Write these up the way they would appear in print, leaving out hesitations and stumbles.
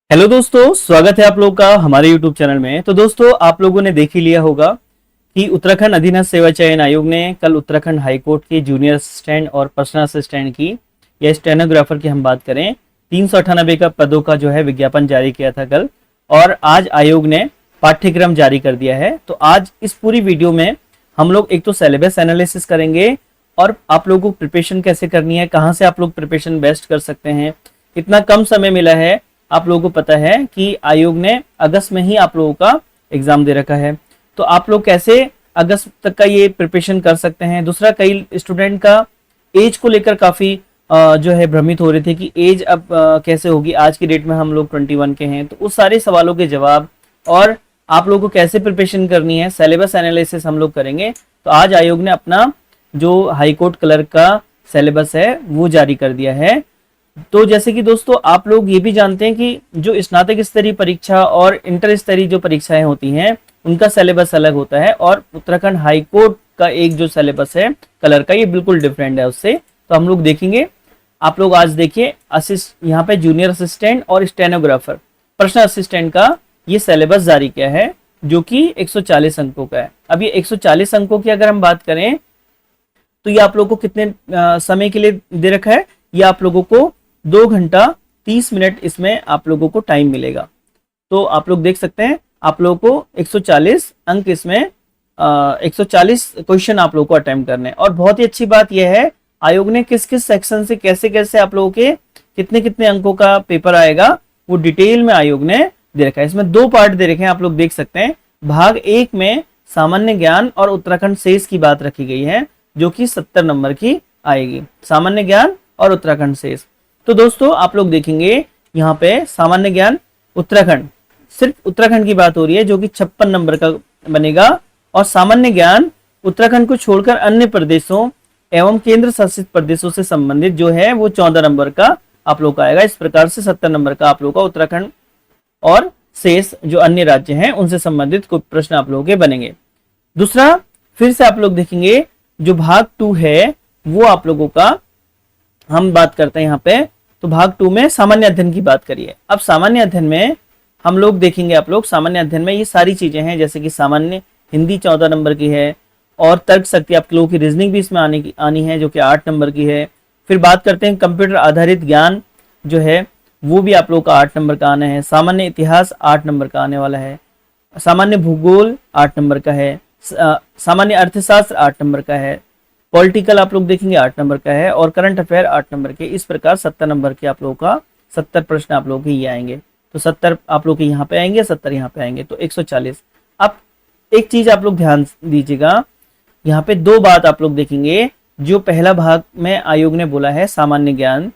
Hello दोस्तों, स्वागत है आप लोगों का हमारे YouTube चैनल में। तो दोस्तों, आप लोगों ने देख ही लिया होगा कि उत्तराखंड अधीनस्थ सेवा चयन आयोग ने कल उत्तराखंड हाई कोर्ट के जूनियर असिस्टेंट और पर्सनल असिस्टेंट की या स्टेनोग्राफर की हम बात करें 398 का पदों का जो है विज्ञापन जारी किया था कल, और आज आयोग ने पाठ्यक्रम जारी कर दिया है। तो आज इस पूरी वीडियो में हम लोग एक तो सिलेबस एनालिसिस करेंगे और आप लोगों को प्रिपरेशन कैसे करनी है, कहाँ से आप लोग प्रिपरेशन बेस्ट कर सकते हैं। इतना कम समय मिला है, आप लोगों को पता है कि आयोग ने अगस्त में ही आप लोगों का एग्जाम दे रखा है, तो आप लोग कैसे अगस्त तक का ये प्रिपरेशन कर सकते हैं। दूसरा, कई स्टूडेंट का एज को लेकर काफी जो है भ्रमित हो रहे थे कि एज अब कैसे होगी। आज की डेट में हम लोग 21 के हैं, तो उस सारे सवालों के जवाब और आप लोगों को कैसे प्रिपरेशन करनी है, सिलेबस एनालिसिस हम लोग करेंगे। तो आज आयोग ने अपना जो हाईकोर्ट क्लर्क का सिलेबस है वो जारी कर दिया है। तो जैसे कि दोस्तों, आप लोग ये भी जानते हैं कि जो स्नातक स्तरीय परीक्षा और इंटर स्तरीय जो परीक्षाएं होती हैं उनका सिलेबस अलग होता है, और उत्तराखंड हाई कोर्ट का एक जो सिलेबस है कलर का, ये बिल्कुल डिफरेंट है उससे। तो हम लोग देखेंगे। आप लोग आज देखिए, यहाँ पे जूनियर असिस्टेंट और स्टेनोग्राफर पर्सनल असिस्टेंट का ये सिलेबस जारी किया है, जो कि 140 अंकों का है। अब ये 140 अंकों की अगर हम बात करें तो ये आप लोगों को कितने समय के लिए दे रखा है, ये आप लोगों को 2 घंटा 30 मिनट इसमें आप लोगों को टाइम मिलेगा। तो आप लोग देख सकते हैं, आप लोगों को 140 अंक इसमें 140 क्वेश्चन आप लोगों को अटेम्प्ट करने हैं। और बहुत ही अच्छी बात यह है, आयोग ने किस किस सेक्शन से कैसे कैसे आप लोगों के कितने कितने अंकों का पेपर आएगा वो डिटेल में आयोग ने दे रखा है। इसमें 2 पार्ट दे रखे हैं, आप लोग देख सकते हैं। भाग 1 में सामान्य ज्ञान और उत्तराखंड शेष की बात रखी गई है, जो कि 70 नंबर की आएगी, सामान्य ज्ञान और उत्तराखंड शेष। तो दोस्तों, आप लोग देखेंगे यहाँ पे सामान्य ज्ञान उत्तराखंड, सिर्फ उत्तराखंड की बात हो रही है, जो कि 56 नंबर का बनेगा। और सामान्य ज्ञान उत्तराखंड को छोड़कर अन्य प्रदेशों एवं केंद्र शासित प्रदेशों से संबंधित जो है वो 14 नंबर का आप लोग का आएगा। इस प्रकार से 70 नंबर का आप लोग का उत्तराखंड और शेष जो अन्य राज्य हैं उनसे संबंधित कुछ प्रश्न आप लोगों के बनेंगे। दूसरा, फिर से आप लोग देखेंगे जो भाग 2 है वो आप लोगों का हम बात करते हैं यहाँ पे। तो भाग 2 में सामान्य अध्ययन की बात करिए। अब सामान्य अध्ययन में हम लोग देखेंगे, आप लोग सामान्य अध्ययन में ये सारी चीजें हैं, जैसे कि सामान्य हिंदी 14 नंबर की है, और तर्क शक्ति आप लोगों की रीजनिंग भी इसमें आनी है, जो कि 8 नंबर की है। फिर बात करते हैं कंप्यूटर आधारित ज्ञान जो है वो भी आप लोग का 8 नंबर का आना है। सामान्य इतिहास 8 नंबर का आने वाला है। सामान्य भूगोल 8 नंबर का है। सामान्य अर्थशास्त्र 8 नंबर का है। पॉलिटिकल आप लोग देखेंगे 8 नंबर का है, और करंट अफेयर 8 नंबर के। इस प्रकार 70 नंबर के आप लोगों का 70 प्रश्न आप लोगों के ये आएंगे। तो 70 आप लोग के यहाँ पे आएंगे, 70 यहाँ पे आएंगे, तो 140। अब एक चीज आप लोग ध्यान दीजिएगा, यहाँ पे 2 बात आप लोग देखेंगे। जो पहला भाग में आयोग ने बोला है सामान्य ज्ञान,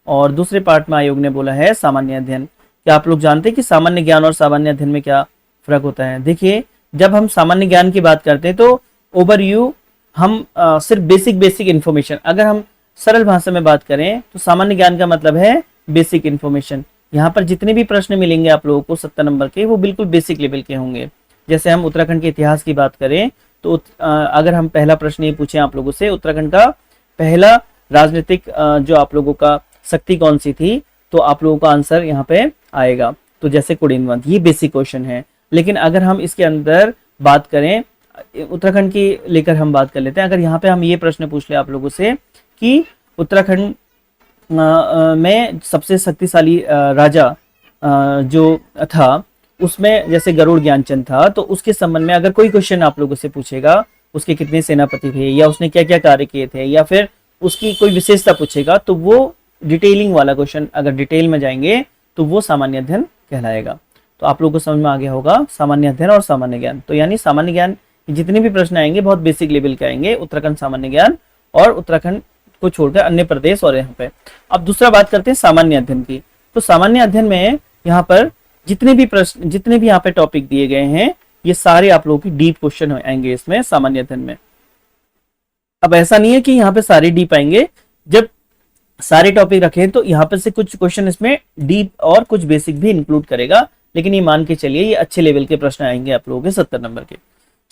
और दूसरे पार्ट में आयोग ने बोला है सामान्य अध्ययन। क्या आप लोग जानते हैं कि सामान्य ज्ञान और सामान्य अध्ययन में क्या फर्क होता है? देखिए, जब हम सामान्य ज्ञान की बात करते हैं तो ओवरव्यू हम सिर्फ बेसिक इन्फॉर्मेशन, अगर हम सरल भाषा में बात करें तो सामान्य ज्ञान का मतलब है बेसिक इन्फॉर्मेशन। यहाँ पर जितने भी प्रश्न मिलेंगे आप लोगों को 70 नंबर के, वो बिल्कुल बेसिक लेवल के होंगे। जैसे हम उत्तराखंड के इतिहास की बात करें तो अगर हम पहला प्रश्न ये पूछें आप लोगों से, उत्तराखंड का पहला राजनीतिक जो आप लोगों का शक्ति कौन सी थी, तो आप लोगों का आंसर यहाँ पे आएगा। तो जैसे कुड़िनवंत, ये बेसिक क्वेश्चन है। लेकिन अगर हम इसके अंदर बात करें, उत्तराखंड की लेकर हम बात कर लेते हैं। अगर यहाँ पे हम ये प्रश्न पूछ ले आप लोगों से कि उत्तराखंड में सबसे शक्तिशाली राजा जो था, उसमें जैसे गरुड़ ज्ञानचंद था, तो उसके संबंध में अगर कोई क्वेश्चन आप लोगों से पूछेगा, उसके कितने सेनापति थे, या उसने क्या क्या कार्य किए थे, या फिर उसकी कोई विशेषता पूछेगा, तो वो डिटेलिंग वाला क्वेश्चन, अगर डिटेल में जाएंगे तो वो सामान्य अध्ययन कहलाएगा। तो आप लोगों को समझ में आ गया होगा सामान्य अध्ययन और सामान्य ज्ञान। तो यानी सामान्य ज्ञान जितने भी प्रश्न आएंगे बहुत बेसिक लेवल के आएंगे, उत्तराखंड सामान्य ज्ञान और उत्तराखंड को छोड़कर अन्य प्रदेश और यहाँ पे। अब दूसरा बात करते हैं सामान्य अध्ययन की। तो सामान्य अध्ययन में यहाँ पर जितने भी यहाँ पे टॉपिक दिए गए हैं, ये सारे आप लोगों की डीप क्वेश्चन आएंगे इसमें सामान्य अध्ययन में। अब ऐसा नहीं है कि यहाँ पे सारे डीप आएंगे, जब सारे टॉपिक रखे तो यहाँ पे से कुछ क्वेश्चन इसमें डीप और कुछ बेसिक भी इंक्लूड करेगा, लेकिन ये मान के चलिए ये अच्छे लेवल के प्रश्न आएंगे आप लोगों के 70 नंबर के।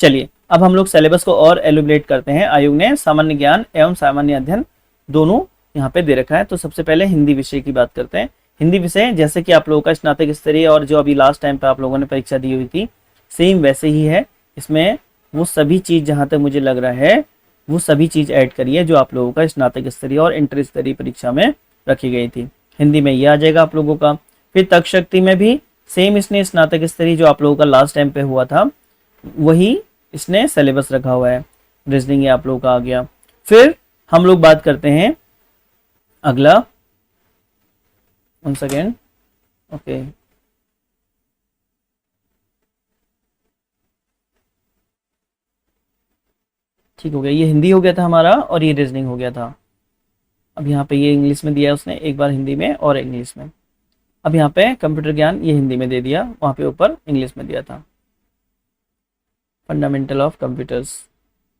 चलिए, अब हम लोग सिलेबस को और एलिब्रेट करते हैं। आयोग ने सामान्य ज्ञान एवं सामान्य अध्ययन दोनों यहाँ पे दे रखा है। तो सबसे पहले हिंदी विषय की बात करते हैं। हिंदी विषय जैसे कि आप लोगों का स्नातक स्तरीय और जो अभी लास्ट टाइम पे आप लोगों ने परीक्षा दी हुई थी सेम वैसे ही है। इसमें वो सभी चीज़ जहाँ तक मुझे लग रहा है वो सभी चीज़ ऐड करी है जो आप लोगों का स्नातक स्तरीय और इंटर स्तरीय परीक्षा में रखी गई थी। हिंदी में ये आ जाएगा आप लोगों का। फिर तर्क शक्ति में भी सेम इसने स्नातक स्तरीय जो आप लोगों का लास्ट टाइम पे हुआ था वही इसने सिलेबस रखा हुआ है। रीजनिंग ये आप लोगों का आ गया। फिर हम लोग बात करते हैं अगला, वन सेकेंड, ओके, ठीक हो गया। ये हिंदी हो गया था हमारा और ये रीजनिंग हो गया था। अब यहाँ पे ये इंग्लिश में दिया है उसने, एक बार हिंदी में और इंग्लिश में। अब यहाँ पे कंप्यूटर ज्ञान ये हिंदी में दे दिया, वहाँ पे ऊपर इंग्लिश में दिया था, फंडामेंटल ऑफ कंप्यूटर्स।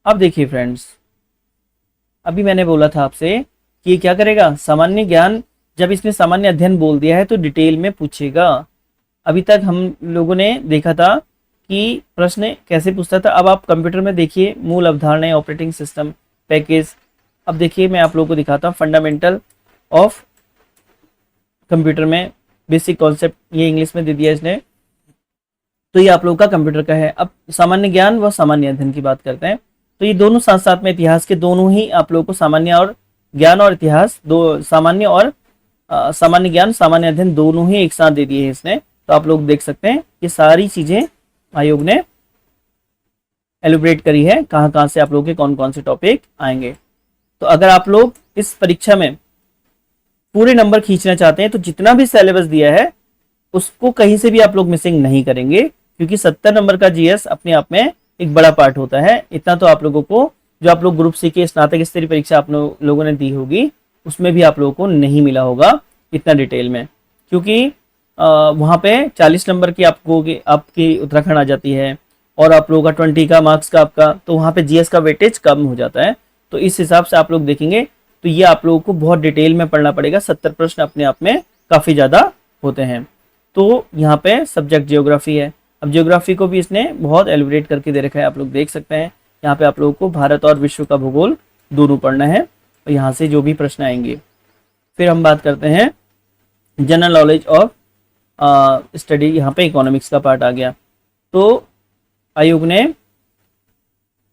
अब देखिए फ्रेंड्स, अभी मैंने बोला था आपसे कि ये क्या करेगा, सामान्य ज्ञान। जब इसने सामान्य अध्ययन बोल दिया है तो डिटेल में पूछेगा। अभी तक हम लोगों ने देखा था कि प्रश्न कैसे पूछता था। अब आप कंप्यूटर में देखिए मूल अवधारणाएं, ऑपरेटिंग सिस्टम, पैकेज। अब देखिए मैं आप लोगों को दिखाता हूँ फंडामेंटल ऑफ कंप्यूटर में बेसिक कॉन्सेप्ट, ये इंग्लिश में दे दिया इसने। तो ये आप लोगों का कंप्यूटर का है। अब सामान्य ज्ञान व सामान्य अध्ययन की बात करते हैं तो ये दोनों साथ साथ में, इतिहास के दोनों ही आप लोगों को सामान्य और ज्ञान और इतिहास दो, सामान्य और सामान्य ज्ञान सामान्य अध्ययन दोनों ही एक साथ दे दिए हैं इसने। तो आप लोग देख सकते हैं ये सारी चीजें आयोग ने एलिब्रेट करी है, कहाँ कहाँ से आप लोगों के कौन कौन से टॉपिक आएंगे। तो अगर आप लोग इस परीक्षा में पूरे नंबर खींचना चाहते हैं तो जितना भी सिलेबस दिया है उसको कहीं से भी आप लोग मिसिंग नहीं करेंगे, क्योंकि 70 नंबर का जीएस अपने आप में एक बड़ा पार्ट होता है। इतना तो आप लोगों को, जो आप लोग ग्रुप सी के स्नातक स्तरीय परीक्षा आप लोगों ने दी होगी उसमें भी आप लोगों को नहीं मिला होगा इतना डिटेल में, क्योंकि वहाँ पे 40 नंबर की आपकी उत्तराखंड आ जाती है और आप लोगों का 20 का मार्क्स का आपका, तो वहाँ पे जीएस का वेटेज कम हो जाता है। तो इस हिसाब से आप लोग देखेंगे तो ये आप लोगों को बहुत डिटेल में पढ़ना पड़ेगा। 70 प्रश्न अपने आप में काफ़ी ज़्यादा होते हैं। तो यहाँ पे सब्जेक्ट जियोग्राफी है। अब जियोग्राफी को भी इसने बहुत एलिब्रेट करके दे रखा है, आप लोग देख सकते हैं। यहाँ पे आप लोगों को भारत और विश्व का भूगोल दोनों पढ़ना है और यहाँ से जो भी प्रश्न आएंगे। फिर हम बात करते हैं जनरल नॉलेज ऑफ स्टडी, यहाँ पे इकोनॉमिक्स का पार्ट आ गया। तो आयोग ने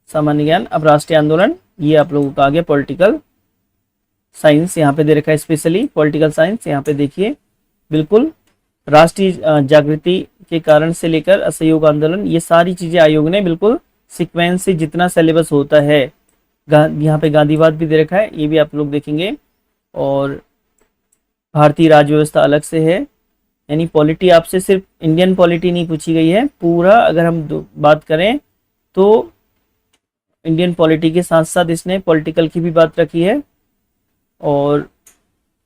सामान्य ज्ञान, अब राष्ट्रीय आंदोलन ये आप लोगों का आ गया। पॉलिटिकल साइंस यहाँ पे दे रखा है, स्पेशली पॉलिटिकल साइंस। यहाँ पे देखिए बिल्कुल राष्ट्रीय जागृति के कारण से लेकर असहयोग आंदोलन, ये सारी चीजें आयोग ने बिल्कुल सीक्वेंस से जितना सिलेबस होता है, यहाँ पे गांधीवाद भी दे रखा है, ये भी आप लोग देखेंगे। और भारतीय राज्य व्यवस्था अलग से है, यानी पॉलिटी आपसे सिर्फ इंडियन पॉलिटी नहीं पूछी गई है, पूरा अगर हम बात करें तो इंडियन पॉलिटी के साथ साथ इसने पॉलिटिकल की भी बात रखी है। और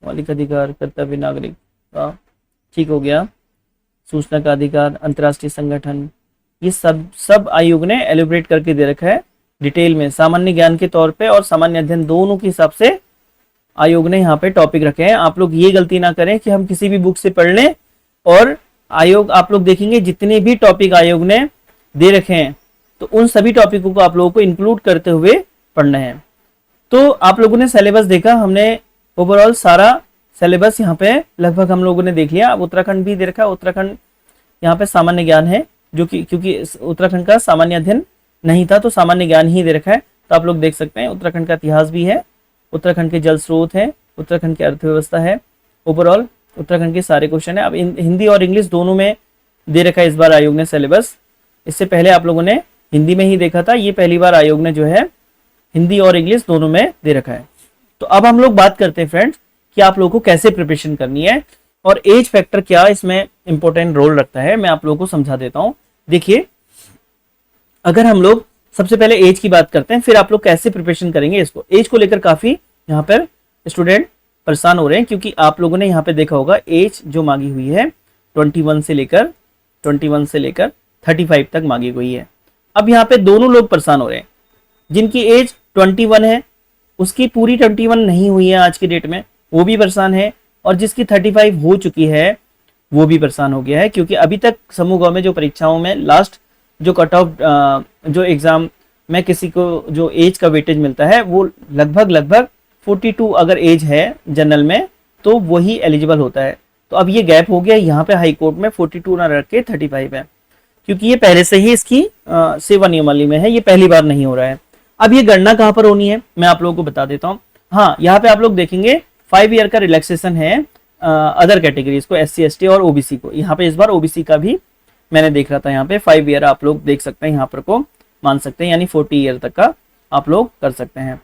मौलिक अधिकार, कर्तव्य नागरिक का ठीक हो गया, सूचना का अधिकार, अंतर्राष्ट्रीय संगठन, ये सब आयोग ने एलिब्रेट करके दे रखा है डिटेल में, सामान्य ज्ञान के तौर पे और सामान्य अध्ययन दोनों के हिसाब से आयोग ने यहाँ पे टॉपिक रखे हैं। आप लोग ये गलती ना करें कि हम किसी भी बुक से पढ़ लें और आयोग, आप लोग देखेंगे जितने भी टॉपिक आयोग ने दे रखे हैं तो उन सभी टॉपिकों को आप लोगों को इंक्लूड करते हुए पढ़ना है। तो आप लोगों ने सिलेबस देखा, हमने ओवरऑल सारा सिलेबस यहाँ पे लगभग हम लोगों ने देख लिया। अब उत्तराखंड भी दे रखा है, उत्तराखंड यहाँ पे सामान्य ज्ञान है, जो कि क्योंकि उत्तराखंड का सामान्य अध्ययन नहीं था तो सामान्य ज्ञान ही दे रखा है। तो आप लोग देख सकते हैं उत्तराखंड का इतिहास भी है, उत्तराखंड के जल स्रोत है, उत्तराखंड की अर्थव्यवस्था है, ओवरऑल उत्तराखंड के सारे क्वेश्चन है। अब हिंदी और इंग्लिश दोनों में दे रखा है इस बार आयोग ने सिलेबस। इससे पहले आप लोगों ने हिंदी में ही देखा था, ये पहली बार आयोग ने जो है हिंदी और इंग्लिश दोनों में दे रखा है। तो अब हम लोग बात करते हैं फ्रेंड्स कि आप लोगों को कैसे प्रिपरेशन करनी है और एज फैक्टर क्या इसमें इंपॉर्टेंट रोल रखता है, मैं आप लोगों को समझा देता हूं। देखिए, अगर हम लोग सबसे पहले एज की बात करते हैं, फिर आप लोग कैसे प्रिपरेशन करेंगे इसको। एज को लेकर काफी यहाँ पर स्टूडेंट परेशान हो रहे हैं, क्योंकि आप लोगों ने यहाँ पे देखा होगा एज जो मांगी हुई है 21 से लेकर 35 तक मांगी हुई है। अब यहाँ पे दोनों लोग परेशान हो रहे हैं, जिनकी एज 21 है उसकी पूरी 21 नहीं हुई है आज की डेट में, वो भी परेशान है, और जिसकी 35 हो चुकी है वो भी परेशान हो गया है, क्योंकि अभी तक समूह ग में जो परीक्षाओं में लास्ट जो कट ऑफ जो एग्जाम में किसी को जो एज का वेटेज मिलता है वो लगभग 42 अगर एज है जनरल में तो वही एलिजिबल होता है। तो अब ये गैप हो गया, यहाँ पे हाई कोर्ट में 42 ना रख के 35 है, क्योंकि ये पहले से ही इसकी सेवा नियमावली में है, ये पहली बार नहीं हो रहा है। अब ये गणना कहाँ पर होनी है मैं आप लोगों को बता देता हूँ। हाँ, यहाँ पे आप लोग देखेंगे 5 ईयर का रिलैक्सेशन है अदर कैटेगरीज को, SC ST और OBC को। यहाँ पे इस बार OBC का भी मैंने देख रहा था, यहाँ पे 5 ईयर आप लोग देख सकते हैं, यहाँ पर को मान सकते हैं, यानी 40 ईयर तक का आप लोग कर सकते हैं।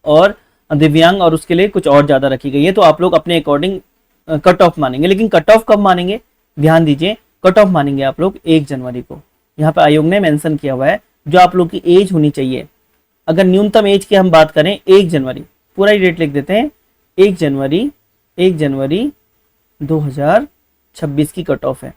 और दिव्यांग और उसके लिए कुछ और ज्यादा रखी गई है, तो आप लोग अपने अकॉर्डिंग कट ऑफ मानेंगे। लेकिन कट ऑफ कब मानेंगे, ध्यान दीजिए, कट ऑफ मानेंगे आप लोग 1 जनवरी को। यहाँ पे आयोग ने मेंशन किया हुआ है जो आप लोग की एज होनी चाहिए। अगर न्यूनतम एज की हम बात करें 1 जनवरी, पूरा ही डेट लिख देते हैं, 1 जनवरी 2026 की कट ऑफ है।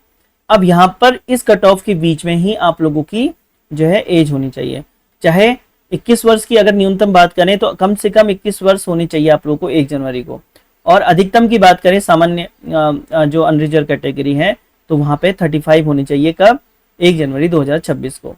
अब यहाँ पर इस कट ऑफ के बीच में ही आप लोगों की जो है एज होनी चाहिए। चाहे 21 वर्ष की अगर न्यूनतम बात करें तो कम से कम 21 वर्ष होनी चाहिए आप लोगों को 1 जनवरी को। और अधिकतम की बात करें सामान्य जो अनरिजर्व कैटेगरी है तो वहां पे 35 होनी चाहिए, कब, 1 जनवरी 2026 को।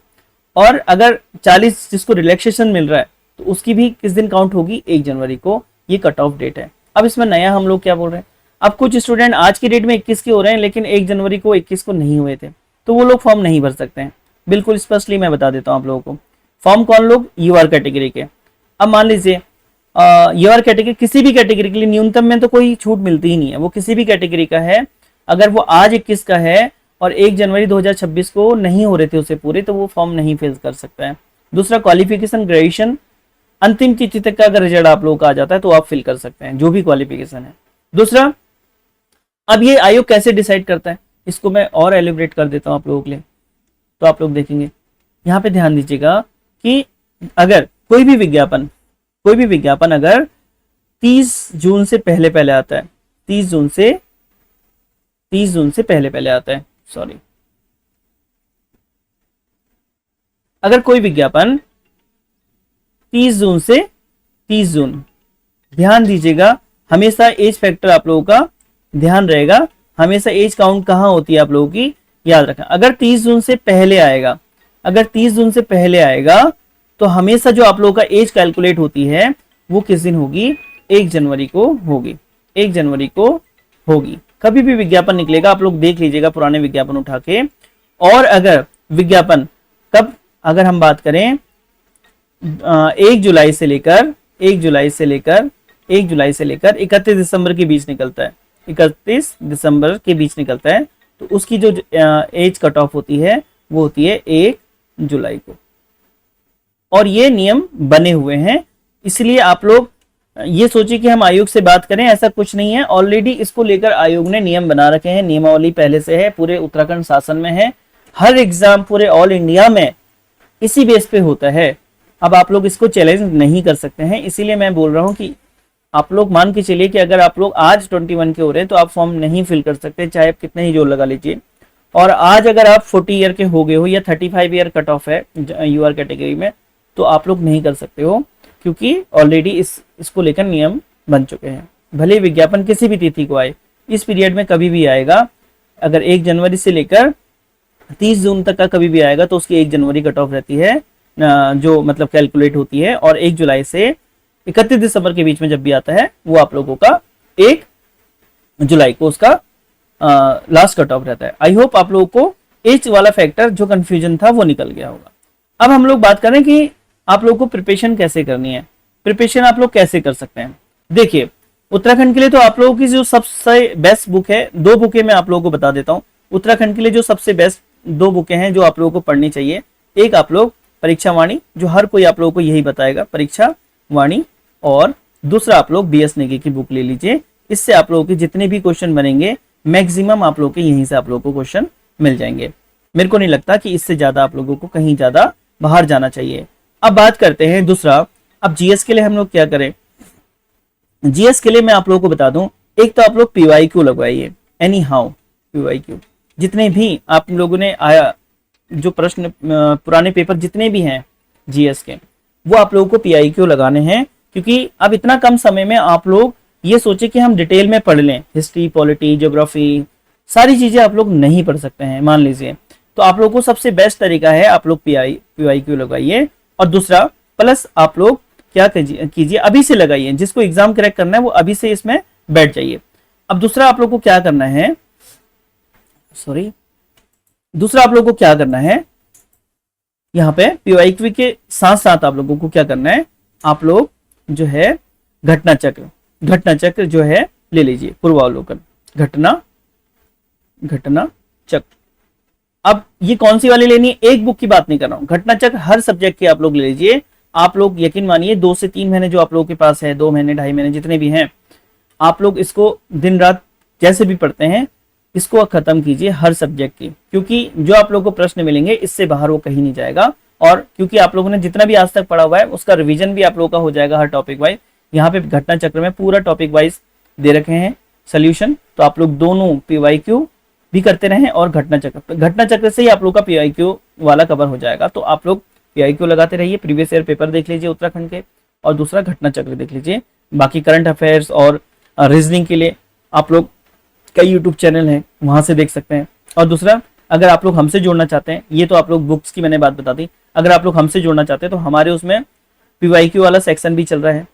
और अगर 40 जिसको रिलैक्सेशन मिल रहा है तो उसकी भी किस दिन काउंट होगी, 1 जनवरी को, ये कट ऑफ डेट है। अब इसमें नया हम लोग क्या बोल रहे हैं, अब कुछ स्टूडेंट आज की डेट में 21 के हो रहे हैं लेकिन 1 जनवरी को 21 को नहीं हुए थे, तो वो लोग फॉर्म नहीं भर सकते हैं। बिल्कुल स्पष्टली मैं बता देता हूँ आप लोगों को। फॉर्म कौन लोग, यूआर कैटेगरी के। अब मान लीजिए यूआर कैटेगरी, किसी भी कैटेगरी के लिए न्यूनतम में तो कोई छूट मिलती ही नहीं है, वो किसी भी कैटेगरी का है, अगर वो आज 21 का है और 1 जनवरी 2026 को नहीं हो रहे थे उसे पूरे, तो वो फॉर्म नहीं फिल कर सकता है। दूसरा, क्वालिफिकेशन ग्रेजुएशन अंतिम तिथि तक का अगर रिजल्ट आप लोगों का आ जाता है तो आप फिल कर सकते हैं, जो भी क्वालिफिकेशन है। दूसरा, अब ये आयोग कैसे डिसाइड करता है, इसको मैं और एलिब्रेट कर देता हूं आप लोगों के लिए, तो आप लोग देखेंगे। यहाँ पे ध्यान दीजिएगा कि अगर कोई भी विज्ञापन अगर 30 जून से पहले आता है, 30 जून से पहले आता है, सॉरी, अगर कोई विज्ञापन 30 जून, ध्यान दीजिएगा, हमेशा एज फैक्टर आप लोगों का ध्यान रहेगा, हमेशा एज काउंट कहां होती है आप लोगों की, याद रखना। अगर 30 जून से पहले आएगा, तो हमेशा जो आप लोगों का एज कैलकुलेट होती है वो किस दिन होगी, 1 जनवरी को होगी। कभी भी विज्ञापन निकलेगा आप लोग देख लीजिएगा पुराने विज्ञापन उठा के। और अगर विज्ञापन कब, अगर हम बात करें 1 जुलाई से लेकर 31 दिसंबर के बीच निकलता है, 31 दिसंबर के बीच निकलता है, तो उसकी जो एज कट ऑफ होती है वो होती है 1 जुलाई को। और ये नियम बने हुए हैं, इसलिए आप लोग ये सोचिए कि हम आयोग से बात करें, ऐसा कुछ नहीं है। ऑलरेडी इसको लेकर आयोग ने नियम बना रखे हैं, नियमावली पहले से है, पूरे उत्तराखंड शासन में है, हर एग्जाम पूरे ऑल इंडिया में इसी बेस पे होता है। अब आप लोग इसको चैलेंज नहीं कर सकते हैं, इसीलिए मैं बोल रहा हूं कि आप लोग मान के चलिए कि अगर आप लोग आज 21 के हो रहे हैं तो आप फॉर्म नहीं फिल कर सकते, चाहे आप कितने ही जोर लगा लीजिए। और आज अगर आप 40 ईयर के हो गए हो या 35 ईयर कट ऑफ है यूआर कैटेगरी में, तो आप लोग नहीं कर सकते हो, क्योंकि ऑलरेडी इसको लेकर नियम बन चुके हैं। भले विज्ञापन किसी भी तिथि को आए, इस पीरियड में कभी भी आएगा, अगर 1 जनवरी से लेकर 30 जून तक का कभी भी आएगा तो उसकी 1 जनवरी कट ऑफ रहती है, जो मतलब कैलकुलेट होती है। और 1 जुलाई से 31 दिसंबर के बीच में जब भी आता है वो आप लोगों का 1 जुलाई को उसका लास्ट कट ऑफ रहता है। आई होप आप लोगों को एज वाला फैक्टर जो कंफ्यूजन था वो निकल गया होगा। अब हम लोग बात करें कि आप लोगों को प्रिपरेशन कैसे करनी है, प्रिपरेशन आप लोग कैसे कर सकते हैं। देखिए, उत्तराखंड के लिए तो आप लोगों की जो सबसे बेस्ट बुक है, 2 बुकें मैं आप लोगों को बता देता हूँ। उत्तराखंड के लिए जो सबसे बेस्ट 2 बुकें हैं जो आप लोगों को पढ़नी चाहिए, एक आप लोग परीक्षा वाणी, जो हर कोई आप लोगों को यही बताएगा, परीक्षा वाणी, और दूसरा आप लोग BS नेगी की बुक ले लीजिए। इससे आप लोगों के जितने भी क्वेश्चन बनेंगे मैक्सिमम आप लोगों के यहीं से आप लोगों को क्वेश्चन मिल जाएंगे। मेरे को नहीं लगता कि इससे ज्यादा आप लोगों को कहीं ज्यादा बाहर जाना चाहिए। अब बात करते हैं दूसरा, अब GS के लिए हम लोग क्या करें। GS के लिए मैं आप लोगों को बता दूं, एक तो आप लोग PYQ लगवाइए, एनी हाउ PYQ, जितने भी आप लोगों ने आया जो प्रश्न पुराने पेपर जितने भी हैं GS के, वो आप लोगों को PYQ लगाने हैं, क्योंकि अब इतना कम समय में आप लोग ये सोचे कि हम डिटेल में पढ़ लें, हिस्ट्री, पॉलिटी, ज्योग्राफी, सारी चीजें आप लोग नहीं पढ़ सकते हैं मान लीजिए। तो आप लोगों को सबसे बेस्ट तरीका है आप लोग PYQ लगाइए। और दूसरा प्लस आप लोग क्या कीजिए, अभी से लगाइए, जिसको एग्जाम क्रैक करना है वो अभी से इसमें बैठ जाइए। अब दूसरा आप लोग को क्या करना है, सॉरी, दूसरा आप लोग को क्या करना है, यहाँ पे पीवाईक्यू के साथ साथ आप लोगों को क्या करना है, आप लोग जो है घटना चक्र जो है ले लीजिए, पूर्वावलोकन, घटना चक्र। अब ये कौन सी वाली लेनी है, एक बुक की बात नहीं कर रहा हूं, घटना चक्र हर सब्जेक्ट की आप लोग ले लीजिए। आप लोग यकीन मानिए 2 से 3 महीने जो आप लोगों के पास है, 2 महीने 2.5 महीने जितने भी हैं, आप लोग इसको दिन रात जैसे भी पढ़ते हैं इसको खत्म कीजिए हर सब्जेक्ट की, क्योंकि जो आप लोगों को प्रश्न मिलेंगे इससे बाहर वो कहीं नहीं जाएगा। और क्योंकि आप लोगों ने जितना भी आज तक पढ़ा हुआ है उसका रिवीजन भी आप लोगों का हो जाएगा हर टॉपिक वाइज। यहाँ पे घटना चक्र में पूरा टॉपिक वाइज दे रखे हैं सोल्यूशन, तो आप लोग दोनों पीवाईक्यू भी करते रहें और घटना चक्र से ही आप लोग का पीवाईक्यू वाला कवर हो जाएगा। तो आप लोग पीवाईक्यू लगाते रहिए, प्रीवियस ईयर पेपर देख लीजिए उत्तराखंड के, और दूसरा घटना चक्र देख लीजिए। बाकी करंट अफेयर्स और रीजनिंग के लिए आप लोग कई यूट्यूब चैनल हैं वहां से देख सकते हैं। और दूसरा, अगर आप लोग हमसे जुड़ना चाहते हैं, ये तो आप लोग बुक्स की मैंने बात बता दी, अगर आप लोग हमसे जुड़ना चाहते हैं तो हमारे उसमें पीवाईक्यू वाला सेक्शन भी चल रहा है,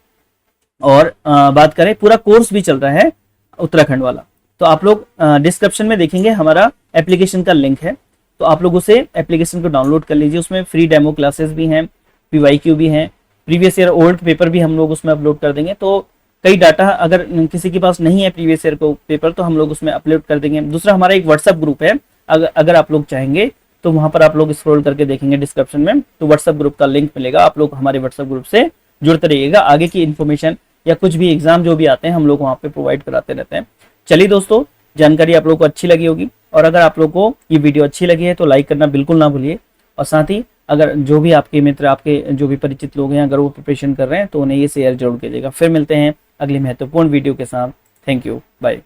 और बात करें पूरा कोर्स भी चल रहा है उत्तराखंड वाला। तो आप लोग डिस्क्रिप्शन में देखेंगे हमारा एप्लीकेशन का लिंक है, तो आप लोग उसे एप्लीकेशन को डाउनलोड कर लीजिए। उसमें फ्री डेमो क्लासेस भी हैं, पीवाईक्यू भी हैं, प्रीवियस ईयर ओल्ड पेपर भी हम लोग उसमें अपलोड कर देंगे। तो कई डाटा अगर किसी के पास नहीं है प्रीवियस ईयर को पेपर, तो हम लोग उसमें अपलोड कर देंगे। दूसरा, हमारा एक व्हाट्सएप ग्रुप है, अगर आप लोग चाहेंगे तो वहां पर आप लोग स्क्रॉल करके देखेंगे डिस्क्रिप्शन में, तो व्हाट्सएप ग्रुप का लिंक मिलेगा। आप लोग हमारे व्हाट्सएप ग्रुप से जुड़ते रहिएगा, आगे की इन्फॉर्मेशन या कुछ भी एग्जाम जो भी आते हैं हम लोग वहां पे प्रोवाइड कराते रहते हैं। चलिए दोस्तों, जानकारी आप लोग को अच्छी लगी होगी, और अगर आप लोग को ये वीडियो अच्छी लगी है तो लाइक करना बिल्कुल ना भूलिए। और साथ ही अगर जो भी आपके मित्र, आपके जो भी परिचित लोग हैं, अगर वो प्रिपरेशन कर रहे हैं तो उन्हें ये शेयर जरूर कीजिएगा। फिर मिलते हैं अगली महत्वपूर्ण वीडियो के साथ। Thank you, bye.